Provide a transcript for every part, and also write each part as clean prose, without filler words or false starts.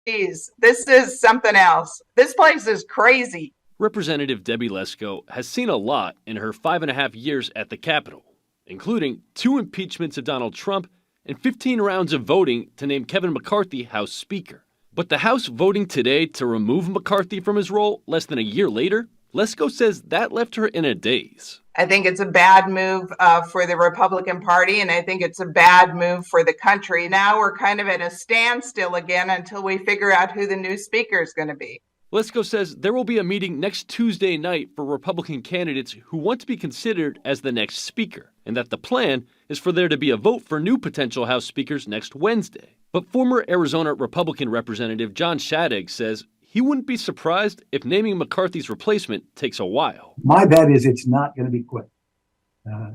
Geez, this is something else. This place is crazy. Representative Debbie Lesko has seen a lot in her 5.5 years at the Capitol, including 2 impeachments of Donald Trump and 15 rounds of voting to name Kevin McCarthy House Speaker. But the House voting today to remove McCarthy from his role less than a year later, Lesko says that left her in a daze. I think it's a bad move for the Republican Party, and I think it's a bad move for the country. Now we're kind of at a standstill again until we figure out who the new speaker is going to be. Lesko says there will be a meeting next Tuesday night for Republican candidates who want to be considered as the next speaker, and that the plan is for there to be a vote for new potential House speakers next Wednesday. But former Arizona Republican Representative John Shadegg says he wouldn't be surprised if naming McCarthy's replacement takes a while. My bet is it's not going to be quick.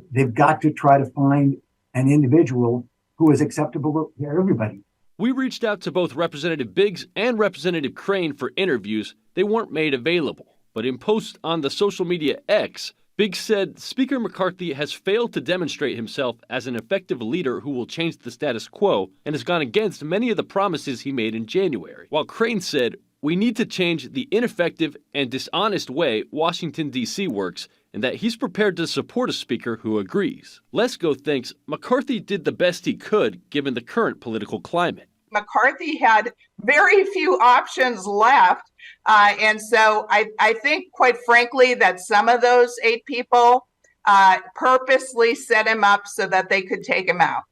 They've got to try to find an individual who is acceptable to everybody. We reached out to both Representative Biggs and Representative Crane for interviews. They weren't made available. But in posts on the social media X, Biggs said Speaker McCarthy has failed to demonstrate himself as an effective leader who will change the status quo and has gone against many of the promises he made in January. While Crane said, we need to change the ineffective and dishonest way Washington, D.C. works, and that he's prepared to support a speaker who agrees. Lesko thinks McCarthy did the best he could given the current political climate. McCarthy had very few options left. And so I think, quite frankly, that some of those 8 people purposely set him up so that they could take him out.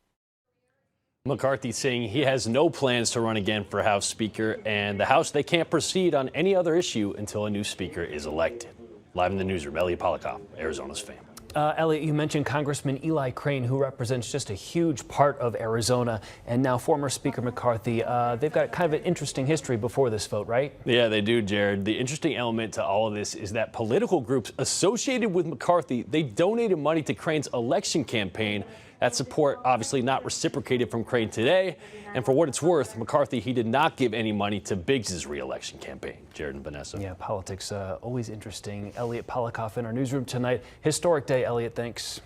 McCarthy saying he has no plans to run again for House Speaker, and the House, they can't proceed on any other issue until a new Speaker is elected. Live in the newsroom, Elliot Polikoff, Arizona's Fame. Elliot, you mentioned Congressman Eli Crane, who represents just a huge part of Arizona, and now former Speaker McCarthy. They've got kind of an interesting history before this vote, right? Yeah, they do, Jared. The interesting element to all of this is that political groups associated with McCarthy, they donated money to Crane's election campaign. That support obviously not reciprocated from Crane today. And for what it's worth, McCarthy, he did not give any money to Biggs' re-election campaign. Jared and Vanessa. Yeah, politics always interesting. Elliot Polikoff in our newsroom tonight. Historic day, Elliot. Thanks.